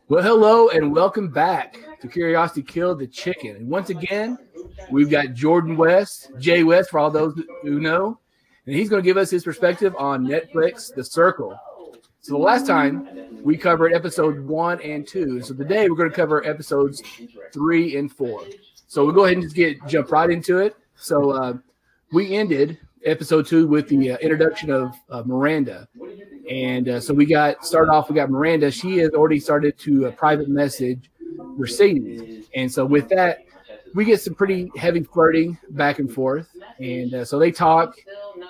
Well, hello and welcome back to Curiosity Killed the Chicken. And once again, we've got Jordan West, Jay West, for all those who know, and he's going to give us his perspective on Netflix, The Circle. So the last time we covered episode 1 and 2. So today we're going to cover episodes 3 and 4. So we'll go ahead and just jump right into it. So we ended episode 2 with the introduction of Miranda. And so we got Miranda. She has already started to private message Mercedes. And so with that, we get some pretty heavy flirting back and forth. And so they talk,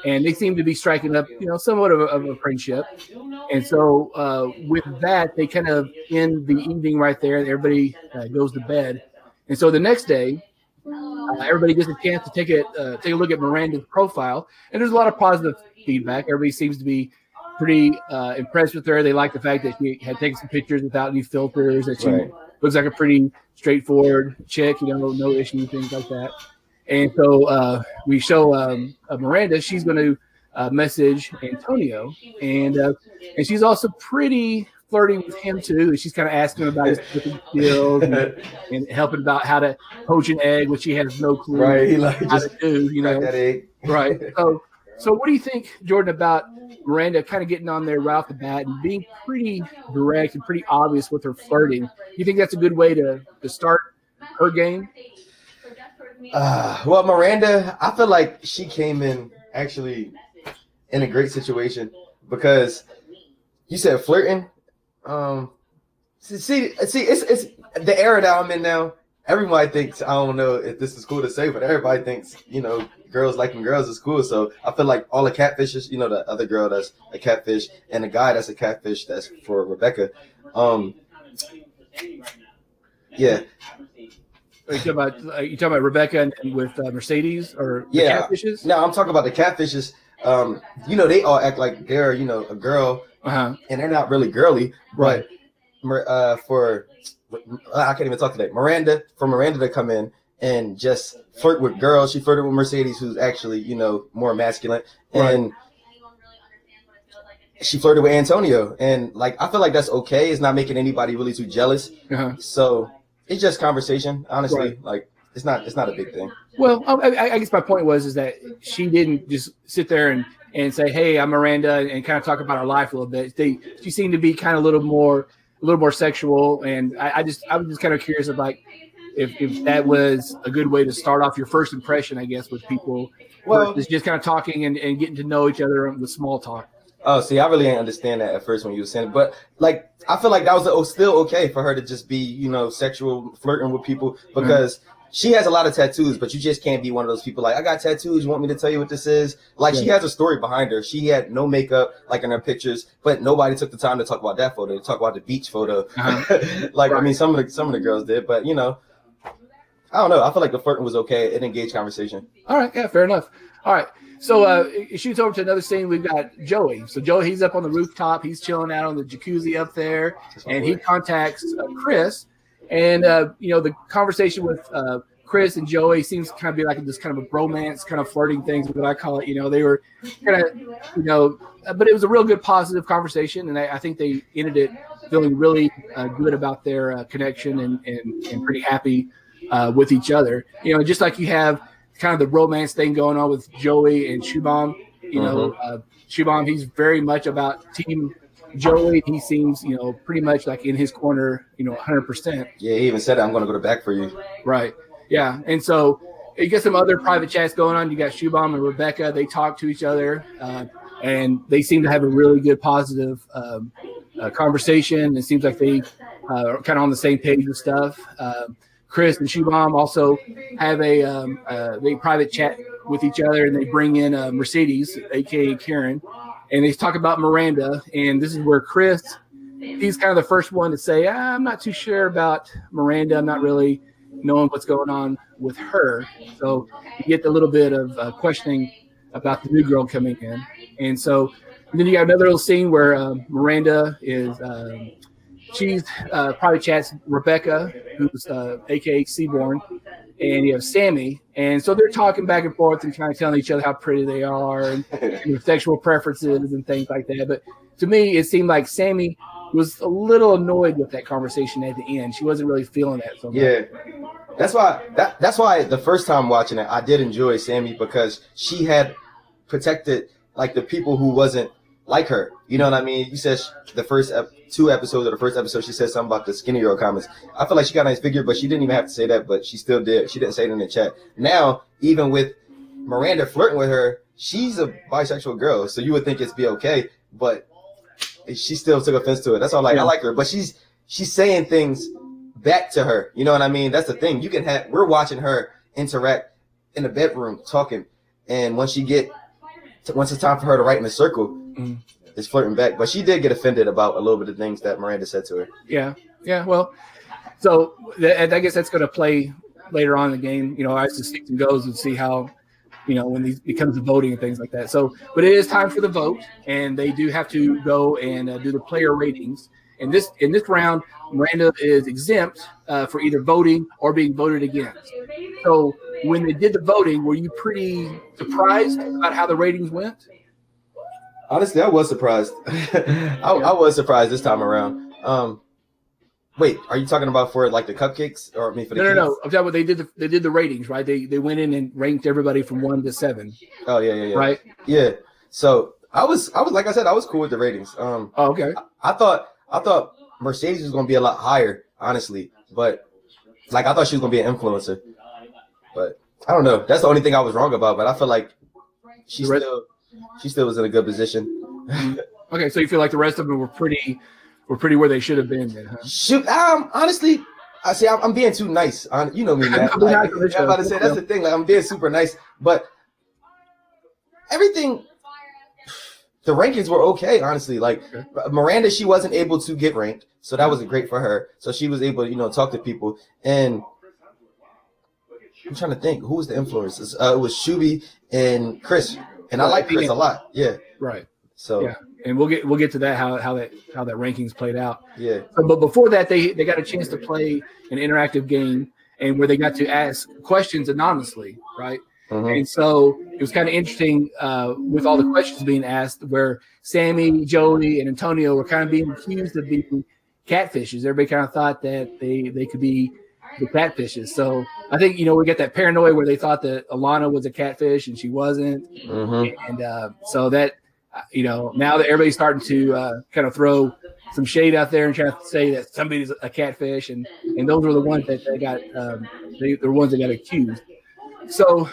and they seem to be striking up, somewhat of a friendship. And so with that, they kind of end the evening right there. Everybody goes to bed. And so the next day, everybody gets a chance to take a look at Miranda's profile. And there's a lot of positive feedback. Everybody seems to be pretty impressed with her. They like the fact that she had taken some pictures without any filters, that she looks like a pretty straightforward chick, no issues, things like that. And so we show Miranda. She's going to message Antonio, and she's also pretty flirting with him too. She's kind of asking him about his cooking skills and helping about how to poach an egg, which he has no clue how to do. That egg. Right. So what do you think, Jordan, about Miranda kind of getting on there right off the bat and being pretty direct and pretty obvious with her flirting? You think that's a good way to start her game? Well, Miranda, I feel like she came in actually in a great situation because you said flirting. See, it's the era that I'm in now. Everybody thinks, I don't know if this is cool to say, but everybody thinks, girls liking girls is cool. So I feel like all the catfishes, the other girl that's a catfish and the guy that's a catfish that's for Rebecca. Yeah. Are you talking about Rebecca and with Mercedes or the catfishes? No, I'm talking about the catfishes. They all act like they're, a girl, and they're not really girly. Right. But I can't even talk today. Miranda to come in and just flirt with girls. She flirted with Mercedes, who's actually, more masculine. And she flirted with Antonio. And, I feel like that's okay. It's not making anybody really too jealous. So it's just conversation, honestly. Right. It's not a big thing. Well, I guess my point is that she didn't just sit there and say, hey, I'm Miranda, and kind of talk about her life a little bit. She seemed to be kind of a little more sexual, and I was just kind of curious of if that was a good way to start off your first impression, I guess, with people. Well, just kind of talking and getting to know each other with small talk. Oh, see, I really didn't understand that at first when you were saying it, but I feel like that was still okay for her to just be, sexual flirting with people because she has a lot of tattoos, but you just can't be one of those people I got tattoos. You want me to tell you what this is? She has a story behind her. She had no makeup in her pictures, but nobody took the time to talk about that photo. They talk about the beach photo. Right. I mean, some of the girls did, but I don't know. I feel like the flirting was okay. It engaged conversation. All right. Yeah, fair enough. All right. So it shoots over to another scene. We've got Joey. So Joey, he's up on the rooftop. He's chilling out on the jacuzzi up there, and he contacts Chris. And, the conversation with Chris and Joey seems to kind of be like this kind of a bromance, kind of flirting things, what I call it. They were kind of, but it was a real good, positive conversation. And I think they ended it feeling really good about their connection and pretty happy with each other. Just like you have kind of the romance thing going on with Joey and Shubham. Shubham, he's very much about Team Joey. He seems, pretty much like in his corner, 100%. Yeah, he even said, I'm going to go to back for you. Right. Yeah. And so you get some other private chats going on. You got Shubham and Rebecca. They talk to each other, and they seem to have a really good, positive conversation. It seems like they are kind of on the same page with stuff. Chris and Shubham also have a private chat with each other, and they bring in Mercedes, aka Karen, and they talk about Miranda. And this is where Chris, he's kind of the first one to say, I'm not too sure about Miranda. I'm not really knowing what's going on with her. So you get a little bit of questioning about the new girl coming in. And then you got another little scene where Miranda is she's private chats Rebecca, who's aka Seaborn, and you have Sammy. And so they're talking back and forth and kind of telling each other how pretty they are and their sexual preferences and things like that. But to me, it seemed like Sammy was a little annoyed with that conversation at the end. She wasn't really feeling that so much. Yeah. That's why the first time watching it, I did enjoy Sammy because she had protected like the people who wasn't like her. You know what I mean? You said the first 2 episodes of the first episode, she said something about the skinny girl comments. I feel like she got a nice figure, but she didn't even have to say that, but she still did. She didn't say it in the chat. Now, even with Miranda flirting with her, she's a bisexual girl, so you would think it's be okay, but she still took offense to it. That's all. Like, I like her, but she's saying things back to her. You know what I mean? That's the thing. We're watching her interact in the bedroom talking, and once it's time for her to write in a circle, it's flirting back. But she did get offended about a little bit of things that Miranda said to her. Yeah. Well, so I guess that's going to play later on in the game, as the season goes, and see how, when these becomes the voting and things like that. So, but it is time for the vote, and they do have to go and do the player ratings. And in this round, Miranda is exempt for either voting or being voted against. So when they did the voting, were you pretty surprised about how the ratings went? Honestly, I was surprised. I was surprised this time around. Wait, are you talking about for like the cupcakes or for the kids? No. I'm talking about they did the ratings, right? They went in and ranked everybody from 1 to 7. Oh yeah. Right? Yeah. So I was like I said, I was cool with the ratings. Okay. I thought Mercedes was gonna be a lot higher, honestly. But like I thought she was gonna be an influencer. But I don't know. That's the only thing I was wrong about. But I feel like she still was in a good position. Okay, so you feel like the rest of them were pretty where they should have been then, huh? Shoot, honestly, I'm being too nice. You know me, man. I'm about to say that's the thing. Like I'm being super nice, but everything, the rankings were okay, honestly. Like Miranda, she wasn't able to get ranked, so that wasn't great for her. So she was able to, talk to people. And I'm trying to think who was the influencers. It was Shuby and Chris, and I like Chris a lot. Yeah, right. So yeah. And we'll get to that how that rankings played out. Yeah. But before that, they got a chance to play an interactive game and where they got to ask questions anonymously, right? Mm-hmm. And so it was kind of interesting with all the questions being asked, where Sammy, Joey, and Antonio were kind of being accused of being catfishes. Everybody kind of thought that they could be the catfishes. So I think we got that paranoia where they thought that Alana was a catfish and she wasn't, and so that. Now that everybody's starting to kind of throw some shade out there and trying to say that somebody's a catfish, and those were the ones that they got, they were ones that got accused. So,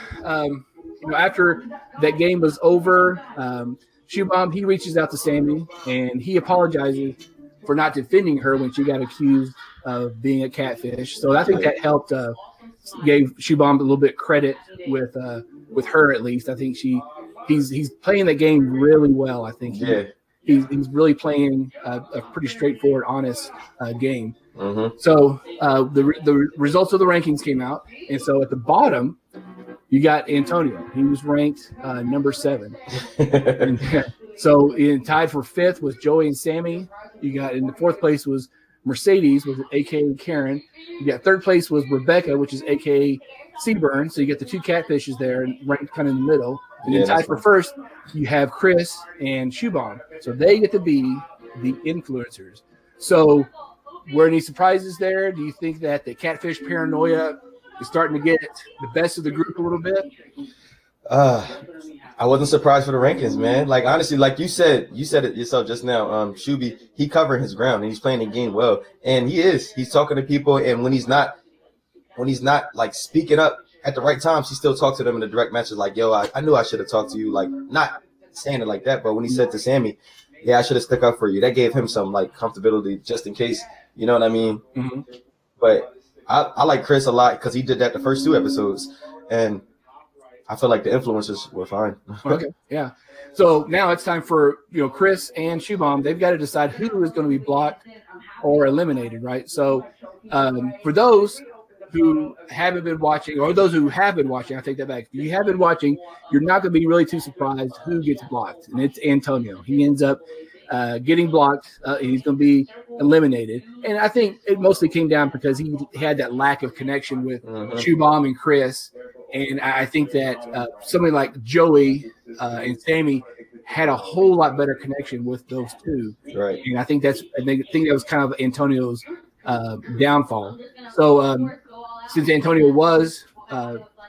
after that game was over, Shubham, he reaches out to Sammy and he apologizes for not defending her when she got accused of being a catfish. So I think that helped, gave Shubham a little bit credit with her, at least. I think he's playing the game really well. I think he's really playing a pretty straightforward, honest game. Mm-hmm. So the results of the rankings came out, and so at the bottom you got Antonio. He was ranked number 7. So tied for 5th was Joey and Sammy. You got in the 4th place was Mercedes, was AKA Karen. You got 3rd place was Rebecca, which is AKA Seaburn. So you get the 2 catfishes there and ranked kind of in the middle. And then tied for 1st, you have Chris and Shubham. So they get to be the influencers. So were any surprises there? Do you think that the catfish paranoia is starting to get the best of the group a little bit? I wasn't surprised for the rankings, man. Like honestly, like you said it yourself just now. Shuby, he covering his ground and he's playing the game well. And he's talking to people, and when he's not like speaking up at the right times, he still talks to them in the direct message, like, yo, I knew I should have talked to you, like not saying it like that, but when he said to Sammy, yeah, I should have stuck up for you, that gave him some like comfortability just in case, you know what I mean? Mm-hmm. But I like Chris a lot because he did that the first 2 episodes, and I feel like the influencers were fine. Okay, yeah. So now it's time for Chris and Shubham. They've got to decide who is going to be blocked or eliminated, right? So for those who haven't been watching, or those who have been watching, I take that back. If you have been watching, you're not going to be really too surprised who gets blocked, and it's Antonio. He ends up getting blocked. He's going to be eliminated, and I think it mostly came down because he had that lack of connection with Shubham and Chris, and I think that somebody like Joey and Sammy had a whole lot better connection with those two. Right. And I think that was kind of Antonio's downfall. So since Antonio was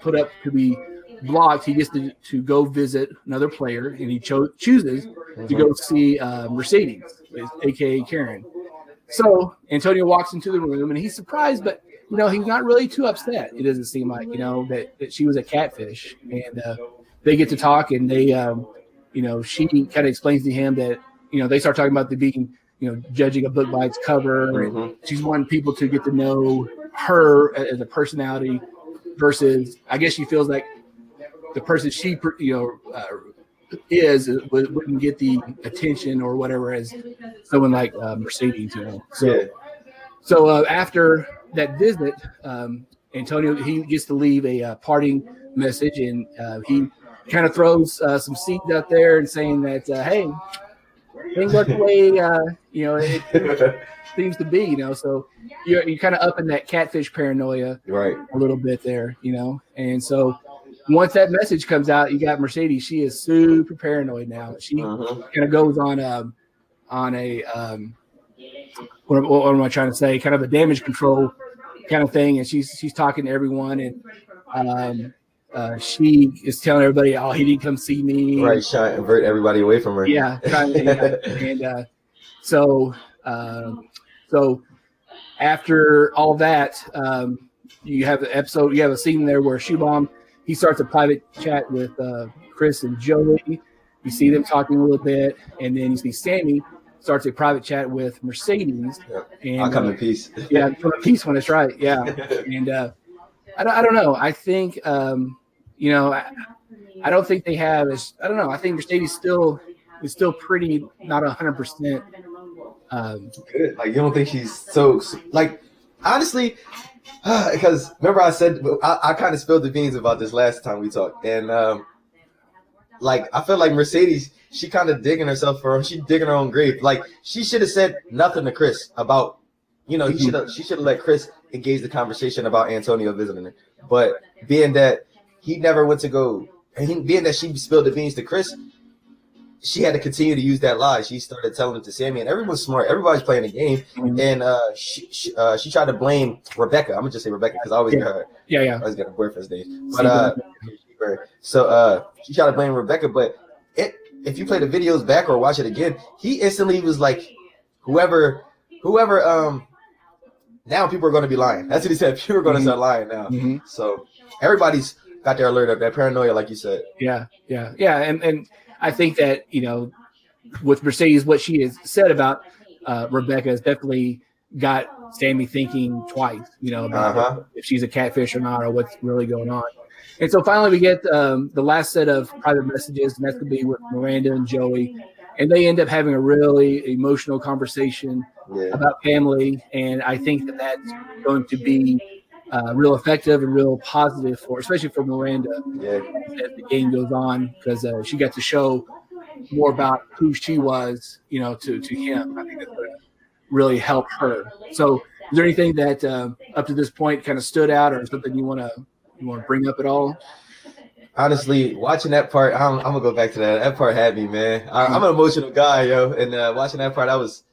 put up to be blocked, he gets to go visit another player, and he chooses to go see Mercedes, aka Karen. So Antonio walks into the room, and he's surprised, but he's not really too upset. It doesn't seem like that she was a catfish, and they get to talk, and they she kind of explains to him that they start talking about the being judging a book by its cover, and she's wanting people to get to know her as a personality versus I guess she feels like the person she wouldn't get the attention or whatever as someone like Mercedes. So after that visit, Antonio, he gets to leave a parting message, and he kind of throws some seeds out there and saying that hey, things look the way it seems to be, so you're kind of up in that catfish paranoia right a little bit there, and so once that message comes out, you got Mercedes. She is super paranoid now. She kind of goes on a what am I trying to say? Kind of a damage control kind of thing, and she's talking to everyone, and she is telling everybody, "Oh, he didn't come see me." Right, trying to avert everybody away from her. Yeah, and so after all that, you have a scene there where Shubham, he starts a private chat with Chris and Joey. You see them talking a little bit, and then you see Sammy starts a private chat with Mercedes. Yep. And I'll come in peace. Yeah, come in peace when it's right. Yeah, and I don't know. I think I don't think they have. I don't know. I think Mercedes is still pretty not 100%. Good. Like you don't think she's so like honestly. Because remember I said I kind of spilled the beans about this last time we talked, and like I feel like Mercedes, she kind of digging herself she digging her own grave. Like she should have said nothing to Chris about, she should have let Chris engage the conversation about Antonio visiting her. But being that he never went to go, and being that she spilled the beans to Chris, she had to continue to use that lie. She started telling it to Sammy, and everyone's smart. Everybody's playing the game, and she tried to blame Rebecca. I'm gonna just say Rebecca because I always get her. Yeah. I always get her boyfriend's name. But so she tried to blame Rebecca. But if you play the videos back or watch it again, he instantly was like, whoever. Now people are going to be lying. That's what he said. People are going to start lying now. So everybody's got their alert up, that paranoia, like you said. Yeah, and I think that with Mercedes, what she has said about Rebecca has definitely got Sammy thinking twice, about if she's a catfish or not, or what's really going on. And so finally, we get the last set of private messages, and that's going to be with Miranda and Joey, and they end up having a really emotional conversation about family, and I think that that's going to be real effective and real positive especially for Miranda as the game goes on, because she got to show more about who she was, to him. I think that's going to really help her. So, is there anything that up to this point kind of stood out, or something you want to bring up at all? Honestly, watching that part, I'm gonna go back to that. That part had me, man. I'm an emotional guy, yo, and watching that part, I was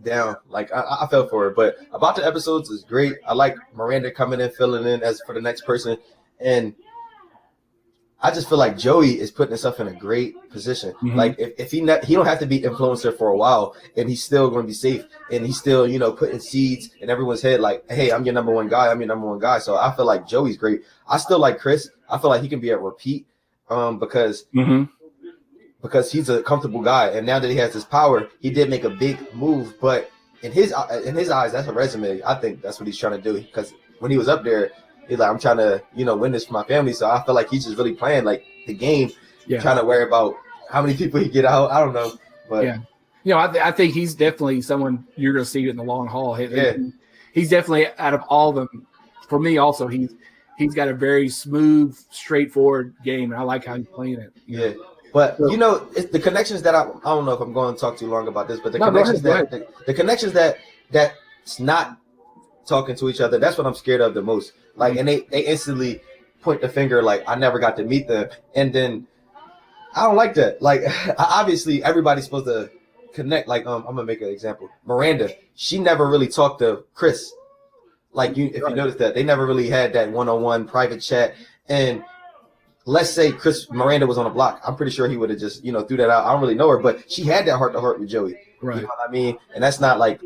down. Like I felt for her. But about the episodes is great. I like Miranda coming in, filling in as for the next person, and I just feel like Joey is putting himself in a great position. Like if he don't have to be influencer for a while, and he's still going to be safe, and he's still putting seeds in everyone's head. Like, hey, I'm your number one guy. I'm your number one guy. So I feel like Joey's great. I still like Chris. I feel like he can be a repeat because he's a comfortable guy, and now that he has his power, he did make a big move. But in his eyes, that's a resume. I think that's what he's trying to do, because when he was up there, he's like, I'm trying to win this for my family. So I feel like he's just really playing like the game, trying to worry about how many people he get out. I don't know, but I think he's definitely someone you're going to see in the long haul. He's definitely, out of all of them, for me also, he's got a very smooth, straightforward game, and I like how he's playing it. But it's the connections that I don't know if I'm going to talk too long about this, but the connections that's not talking to each other, that's what I'm scared of the most. Like, and they instantly point the finger, like, I never got to meet them. And then I don't like that. Like, obviously, everybody's supposed to connect. Like, I'm gonna make an example. Miranda, she never really talked to Chris. Like, if you notice that, they never really had that one-on-one private chat. And let's say Miranda was on a block. I'm pretty sure he would have just, threw that out. I don't really know her, but she had that heart-to-heart with Joey. Right. You know what I mean? And that's not like,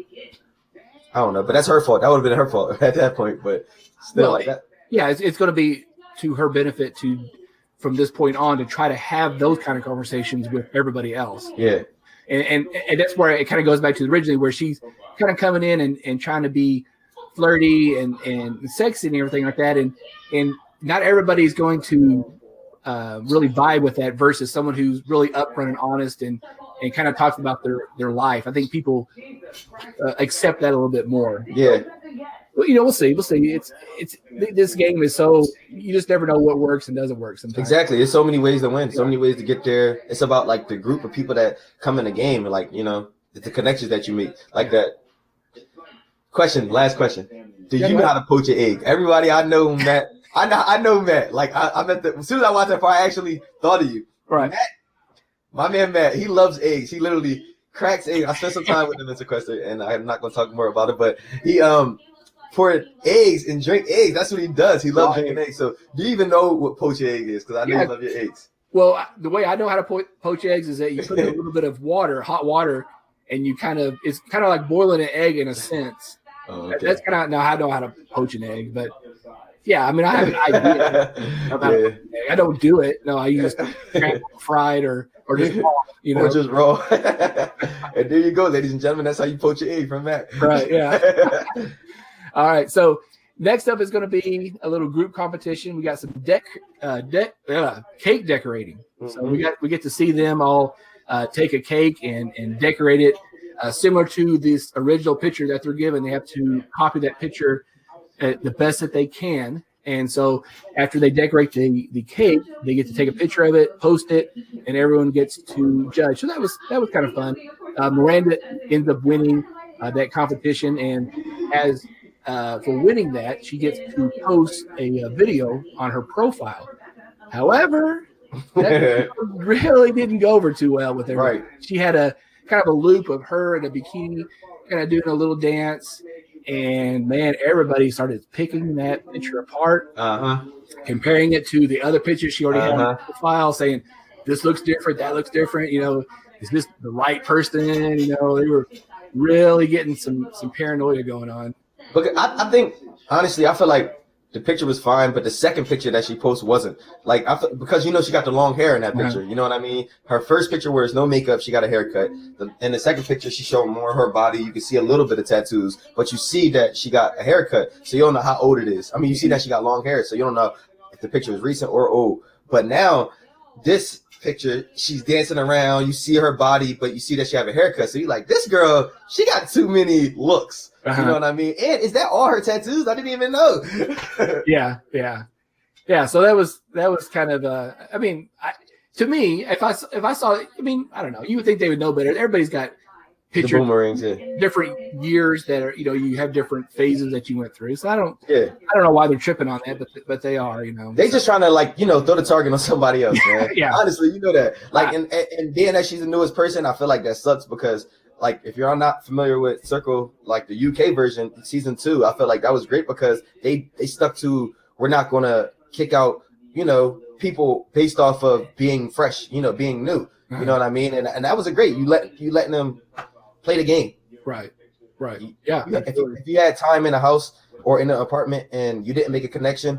I don't know, but that's her fault. That would have been her fault at that point. But still, like that. Yeah, it's going to be to her benefit from this point on to try to have those kind of conversations with everybody else. Yeah. And that's where it kind of goes back to originally where she's kind of coming in and trying to be flirty and sexy and everything like that. And not everybody's going to really vibe with that versus someone who's really upfront and honest and kind of talks about their life. I think people accept that a little bit more. Yeah. Well, we'll see. It's this game is so you just never know what works and doesn't work sometimes. Exactly. There's so many ways to win, so many ways to get there. It's about like the group of people that come in the game and like, the connections that you make like that. Last question. Do you know how to poach an egg? Everybody I know, Matt. I know Matt. Like I'm as soon as I watched that part, I actually thought of you. Right. Matt, my man Matt, he loves eggs. He literally cracks eggs. I spent some time with him in Sequester, and I'm not gonna talk more about it, but he pour eggs and drink eggs. That's what he does. He loves drinking eggs. So do you even know what poached egg is? Because I know you love your eggs. Well, the way I know how to poach eggs is that you put in a little bit of water, hot water, and it's kind of like boiling an egg in a sense. Oh, okay. That's kind of how I know how to poach an egg. But yeah, I mean, I have an idea about it. I don't do it. No, I use fried or just raw, Or just raw. And there you go, ladies and gentlemen. That's how you poach your egg from Matt. Right, yeah. All right, so next up is going to be a little group competition. We got some cake decorating. Mm-hmm. So we get to see them all take a cake and decorate it similar to this original picture that they're given. They have to copy that picture the best that they can. And so after they decorate the cake, they get to take a picture of it, post it, and everyone gets to judge. So that was kind of fun. Miranda ends up winning that competition, and as for winning that, she gets to post a video on her profile. However, that really didn't go over too well with everyone. Right. She had a kind of a loop of her in a bikini, kind of doing a little dance. And man, everybody started picking that picture apart, comparing it to the other pictures she already had on her profile, saying, this looks different, that looks different. Is this the right person? They were really getting some paranoia going on. But I think, honestly, I feel like the picture was fine, but the second picture that she posted wasn't. Like, because she got the long hair in that picture. You know what I mean? Her first picture where there's no makeup, she got a haircut. In the second picture, she showed more of her body. You can see a little bit of tattoos, but you see that she got a haircut, so you don't know how old it is. I mean, you see that she got long hair, so you don't know if the picture is recent or old. But now, this picture, she's dancing around. You see her body, but you see that she have a haircut. So you're like, this girl, she got too many looks. You know what I mean? And is that all her tattoos? I didn't even know. Yeah. So that was kind of to me, if I saw, I don't know. You would think they would know better. Everybody's got pictures, the boomerangs, different years that are, you have different phases that you went through. So I don't know why they're tripping on that, but they are, They just trying to throw the target on somebody else, man. Yeah. Honestly, you know that. Like, and being that she's the newest person, I feel like that sucks because, like, if you're not familiar with Circle, like the UK version, season 2, I feel like that was great because they stuck to, we're not going to kick out, people based off of being fresh, being new. You know what I mean? And that was a great. You letting them play the game. Right. Yeah. If you had time in a house or in an apartment and you didn't make a connection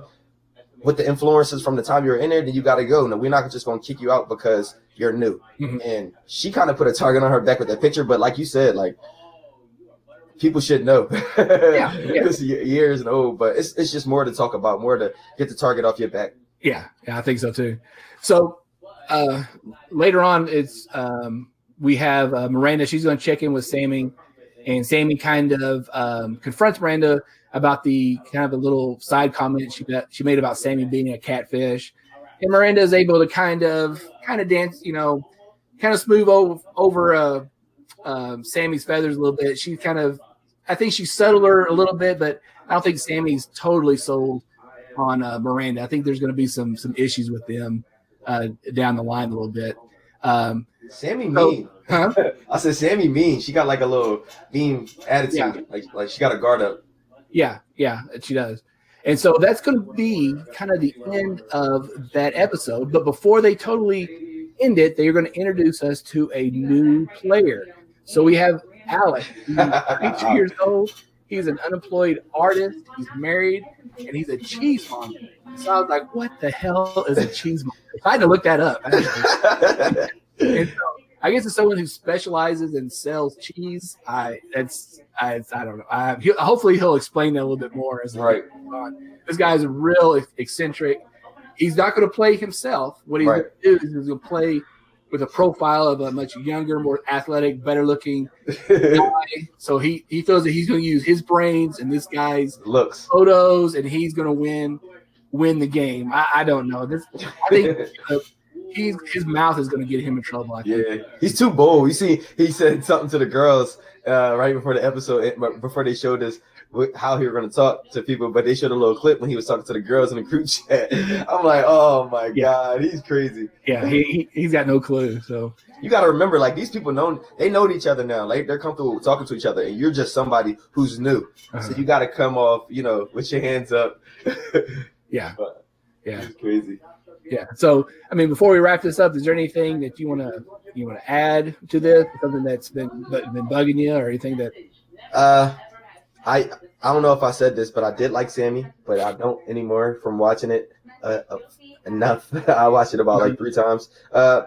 with the influences from the time you were in there, then you got to go. No, we're not just going to kick you out because you're new. Mm-hmm. And she kind of put a target on her back with that picture. But like you said, like, people should know. Yeah. It's years and old, but it's just more to talk about, more to get the target off your back. Yeah, I think so too. So later on, it's we have Miranda. She's going to check in with Sammy, and Sammy kind of confronts Miranda about the kind of a little side comment she made about Sammy being a catfish, and Miranda is able to kind of dance, kind of smooth over Sammy's feathers a little bit. She I think she settled her a little bit, but I don't think Sammy's totally sold on Miranda. I think there's going to be some issues with them down the line a little bit. Sammy mean. Huh? I said Sammy mean. She got like a little mean attitude. Yeah. Like she got a guard up. Yeah, she does. And so that's going to be kind of the end of that episode. But before they totally end it, they are going to introduce us to a new player. So we have Alec. He's 22 years old. He's an unemployed artist. He's married, and he's a cheesemonger. So I was like, what the hell is a cheesemonger? I had to look that up. And so I guess it's someone who specializes and sells cheese. I don't know. Hopefully he'll explain that a little bit more as right. on. This guy's real eccentric. He's not going to play himself. What he's going to do is he's going to play with a profile of a much younger, more athletic, better looking guy. So he feels that he's going to use his brains and this guy's looks, photos, and he's going to win the game. I don't know. I think his mouth is going to get him in trouble. I think. Yeah, he's too bold. You see, he said something to the girls right before the episode, before they showed us how he was going to talk to people, but they showed a little clip when he was talking to the girls in the group chat. I'm like, oh my God, he's crazy. Yeah, he's got no clue. So you got to remember, like, these people know each other now. Like, they're comfortable talking to each other, and you're just somebody who's new. So you got to come off, with your hands up. Yeah. Yeah. It's crazy. Yeah. So, I mean, before we wrap this up, is there anything that you want to add to this? Something that's been bugging you, or anything that? I don't know if I said this, but I did like Sammy, but I don't anymore from watching it enough. I watched it about like 3 times.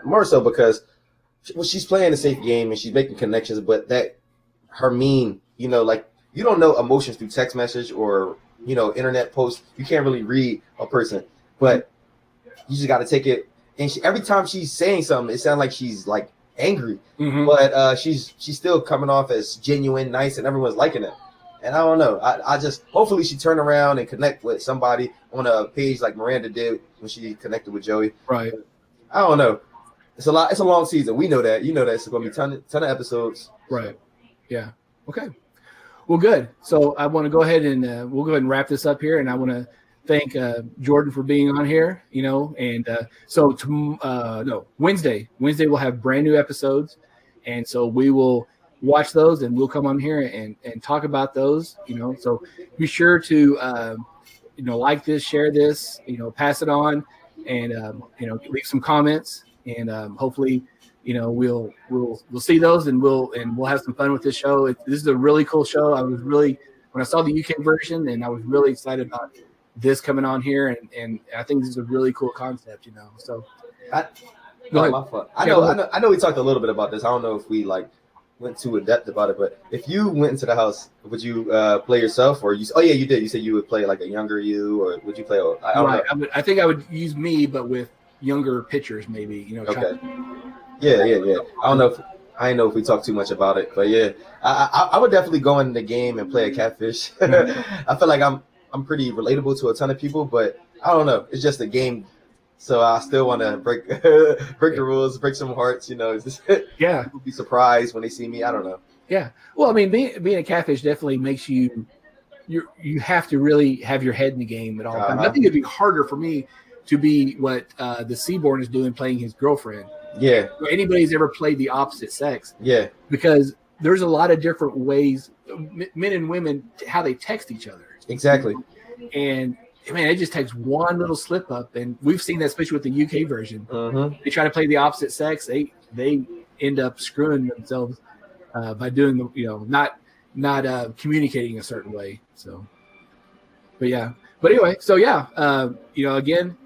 More so because she's playing a safe game and she's making connections, but that her mean, like you don't know emotions through text message or internet posts. You can't really read a person, but you just got to take it. And every time she's saying something, it sounds like she's like angry, but she's still coming off as genuine, nice, and everyone's liking it. And I don't know. I just hopefully she turn around and connect with somebody on a page like Miranda did when she connected with Joey. Right. I don't know. It's a lot. It's a long season. We know that. You know that it's going to be ton of episodes. Right. Yeah. Okay. Well, good. So I want to go ahead and we'll go ahead and wrap this up here. And I want to thank Jordan for being on here. And so Wednesday we'll have brand new episodes, and so we will watch those and we'll come on here and talk about those. So be sure to like this, share this, pass it on, and leave some comments, and hopefully we'll see those, and we'll have some fun with this show. This is a really cool show. When I saw the UK version, and I was really excited about this coming on here, and I think this is a really cool concept. So I know we talked a little bit about this. I don't know if we went too in depth about it, but if you went into the house, would you play yourself, or you? Oh yeah, you did. You said you would play like a younger you, or would you play? I don't know. I think I would use me, but with younger pitchers, maybe. Okay. Yeah. I don't know if we talk too much about it, but yeah, I would definitely go in the game and play a catfish. I feel like I'm pretty relatable to a ton of people, but I don't know. It's just a game. So I still want to break the rules, break some hearts, Yeah. People be surprised when they see me. I don't know. Yeah. Well, I mean, being a catfish definitely makes you have to really have your head in the game at all times. I think it'd be harder for me to be what the Seaborn is doing, playing his girlfriend. Yeah. Anybody's ever played the opposite sex. Yeah. Because there's a lot of different ways, men and women, how they text each other. Exactly. And man, it just takes one little slip up, and we've seen that, especially with the UK version. They try to play the opposite sex, they end up screwing themselves by doing not communicating a certain way. So, but anyway, so again,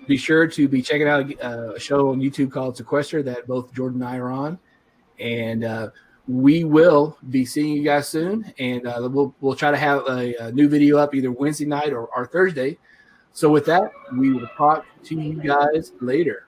be sure to be checking out a show on YouTube called Sequester that both Jordan and I are on, and we will be seeing you guys soon, and we'll try to have a new video up either Wednesday night or Thursday. So with that, we will talk to you guys later.